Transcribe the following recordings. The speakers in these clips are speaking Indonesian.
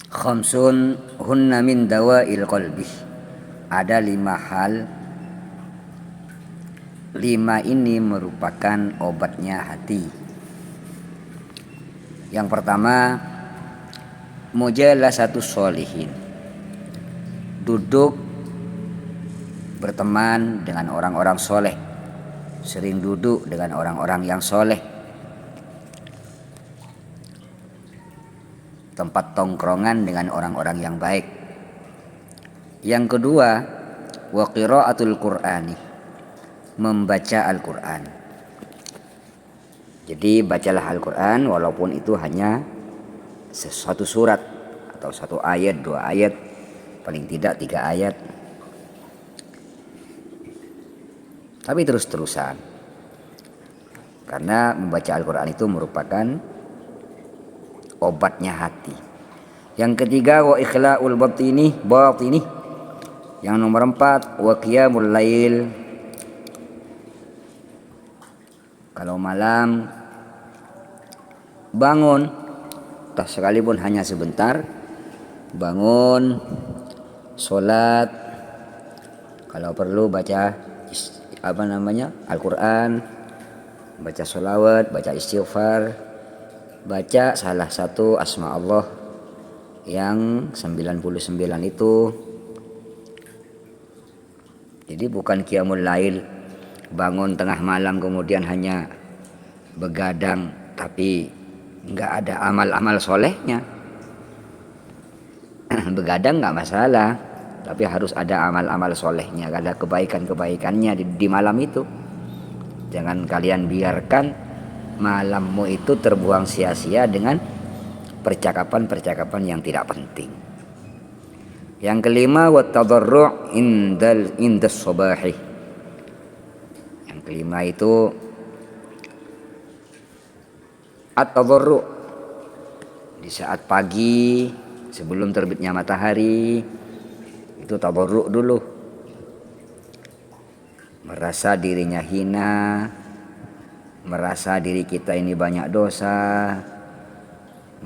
Khamsun hunna min dawa'il qalbi. Ada 5 hal. 5 ini merupakan obatnya hati. Yang pertama, mujalasatus sholihin. Duduk berteman dengan orang-orang soleh. Sering duduk dengan orang-orang yang soleh. Tempat tongkrongan dengan orang-orang yang baik. Yang kedua, wa qiraatul Qur'ani, membaca Al-Qur'an. Jadi bacalah Al-Qur'an walaupun itu hanya satu surat atau 1 ayat, 2 ayat, paling tidak 3 ayat. Tapi terus-terusan. Karena membaca Al-Qur'an itu merupakan obatnya hati. Yang ketiga, wa ikhla'ul batini. Yang nomor 4, wa qiyamul lail. Kalau malam bangun, entah sekalipun hanya sebentar, bangun, sholat, kalau perlu baca Al-Quran, baca sholawat, baca istighfar, baca salah satu asma Allah yang 99 itu. Jadi bukan qiyamul lail, bangun tengah malam kemudian hanya begadang tapi enggak ada amal-amal solehnya. Begadang enggak masalah, tapi harus ada amal-amal solehnya, ada kebaikan-kebaikannya di malam itu. Jangan kalian biarkan malammu itu terbuang sia-sia dengan percakapan-percakapan yang tidak penting. Yang kelima, wa tadarru' indas sabahi. Yang kelima itu at-tadarru', di saat pagi sebelum terbitnya matahari itu tadarru' dulu. Merasa dirinya hina, merasa diri kita ini banyak dosa,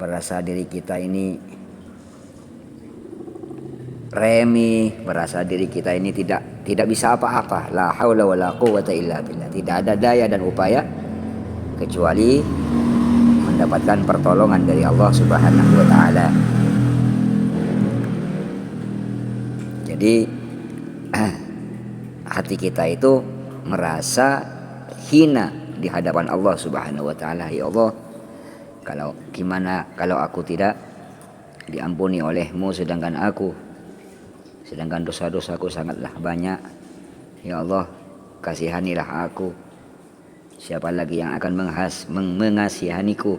merasa diri kita ini remi, merasa diri kita ini tidak bisa apa-apa. La haula wala quwwata illa billah. Tidak ada daya dan upaya kecuali mendapatkan pertolongan dari Allah Subhanahu wa taala. Jadi hati kita itu merasa hina di hadapan Allah Subhanahu wa taala. Ya Allah, kalau aku tidak diampuni oleh-Mu sedangkan dosa-dosaku sangatlah banyak. Ya Allah, kasihanilah aku. Siapa lagi yang akan mengasihaniku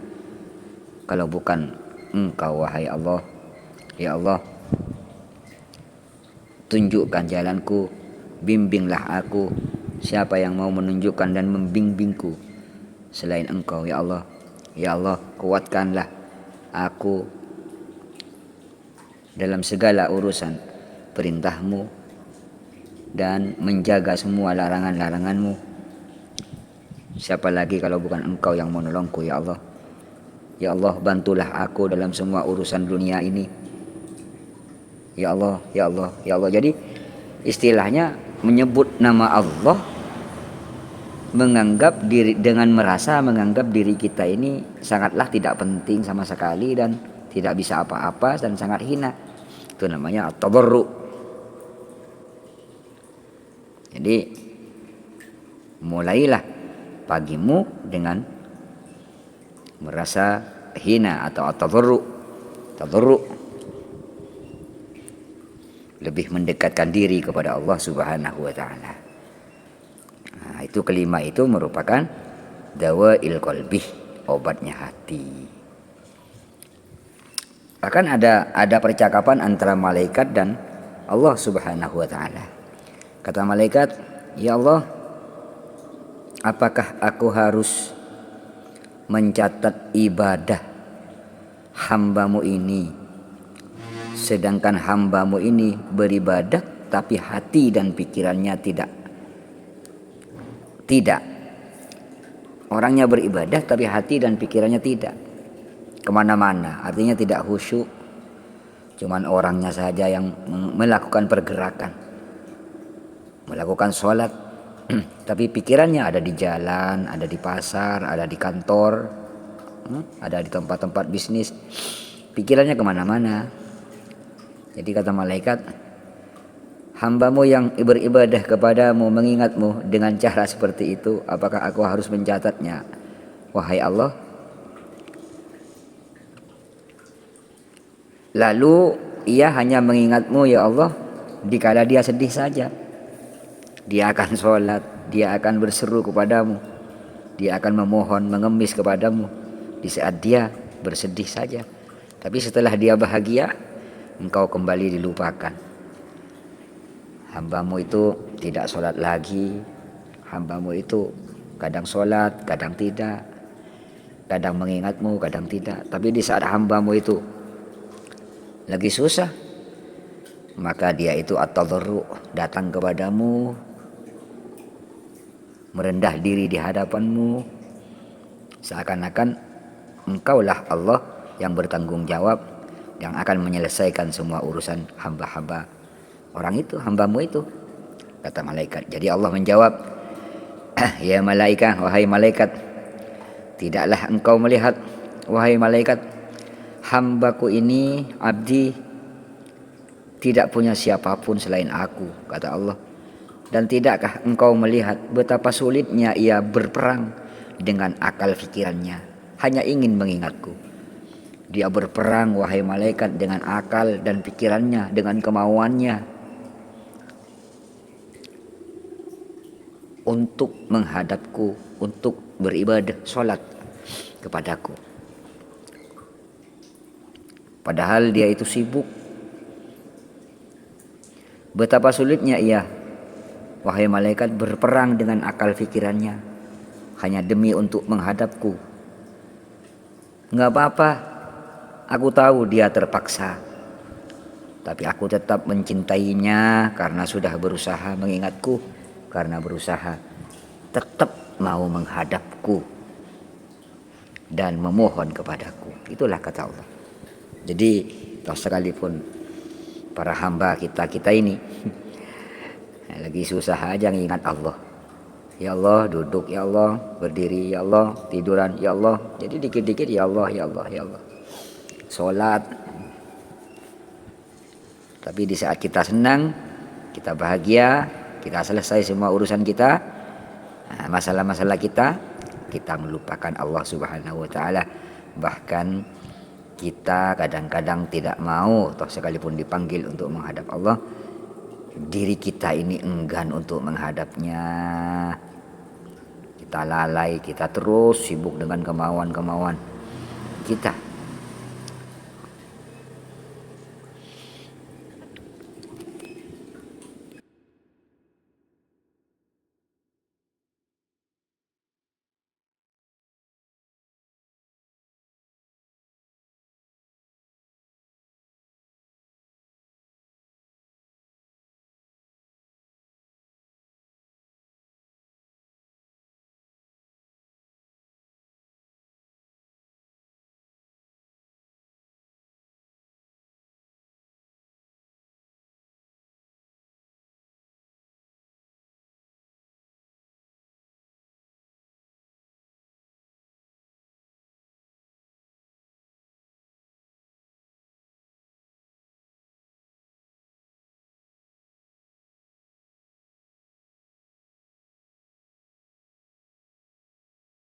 kalau bukan Engkau, wahai Allah. Ya Allah, tunjukkan jalanku, bimbinglah aku. Siapa yang mau menunjukkan dan membimbingku selain Engkau, ya Allah. Ya Allah, kuatkanlah aku dalam segala urusan perintah-Mu dan menjaga semua larangan-larangan-Mu. Siapa lagi kalau bukan Engkau yang menolongku, ya Allah. Ya Allah, bantulah aku dalam semua urusan dunia ini. Ya Allah, ya Allah, ya Allah. Jadi istilahnya menyebut nama Allah, menganggap diri kita ini sangatlah tidak penting sama sekali dan tidak bisa apa-apa dan sangat hina. Itu namanya at-tadarru'. Jadi mulailah pagimu dengan merasa hina atau at-tadarru'. Lebih mendekatkan diri kepada Allah Subhanahu wa taala. Nah, itu kelima itu merupakan dawa'il qalbi, obatnya hati. Bahkan ada percakapan antara malaikat dan Allah Subhanahu wa taala. Kata malaikat, "Ya Allah, apakah aku harus mencatat ibadah hamba-Mu ini, sedangkan hamba-Mu ini beribadah tapi hati dan pikirannya tidak? Orangnya beribadah tapi hati dan pikirannya tidak. Kemana-mana, artinya tidak khusyuk, Cuman orangnya saja yang melakukan pergerakan, melakukan sholat, tapi pikirannya ada di jalan, ada di pasar, ada di kantor, ada di tempat-tempat bisnis, pikirannya kemana-mana. Jadi kata malaikat, hambamu yang beribadah kepadamu, mengingatmu dengan cara seperti itu, apakah aku harus mencatatnya, wahai Allah? Lalu ia hanya mengingatmu ya Allah dikala dia sedih saja. Dia akan sholat, dia akan berseru kepadamu, dia akan memohon, mengemis kepadamu di saat dia bersedih saja. Tapi setelah dia bahagia, engkau kembali dilupakan. Hambamu itu tidak sholat lagi, hambamu itu kadang sholat, kadang tidak, kadang mengingatmu, kadang tidak. Tapi di saat hambamu itu lagi susah, maka dia itu at-tadarru, datang kepadamu, merendah diri di hadapanmu, seakan-akan engkaulah Allah yang bertanggung jawab, yang akan menyelesaikan semua urusan hamba-hamba orang itu, hambamu itu, kata malaikat. Jadi Allah menjawab, ya malaikat, wahai malaikat, tidaklah engkau melihat, wahai malaikat, hambaku ini, abdi, tidak punya siapapun selain aku, kata Allah. Dan tidakkah engkau melihat betapa sulitnya ia berperang dengan akal fikirannya, hanya ingin mengingatku. Dia berperang, wahai malaikat, dengan akal dan pikirannya, dengan kemauannya, untuk menghadapku, untuk beribadah, sholat kepadaku. Padahal dia itu sibuk. Betapa sulitnya ia, wahai malaikat, berperang dengan akal fikirannya hanya demi untuk menghadapku. Enggak apa-apa, aku tahu dia terpaksa, tapi aku tetap mencintainya karena sudah berusaha mengingatku, karena berusaha tetap mau menghadapku dan memohon kepadaku. Itulah kata Allah. Jadi sekalipun para hamba kita ini lagi susah aja ngingat Allah. Ya Allah, duduk ya Allah, berdiri ya Allah, tiduran ya Allah. Jadi dikit-dikit ya Allah, ya Allah, ya Allah. Sholat. Tapi di saat kita senang, kita bahagia, kita selesai semua urusan kita, masalah-masalah kita melupakan Allah Subhanahu wa taala. Bahkan kita kadang-kadang tidak mau, toh sekalipun dipanggil untuk menghadap Allah, diri kita ini enggan untuk menghadapnya. Kita lalai, kita terus sibuk dengan kemauan-kemauan kita.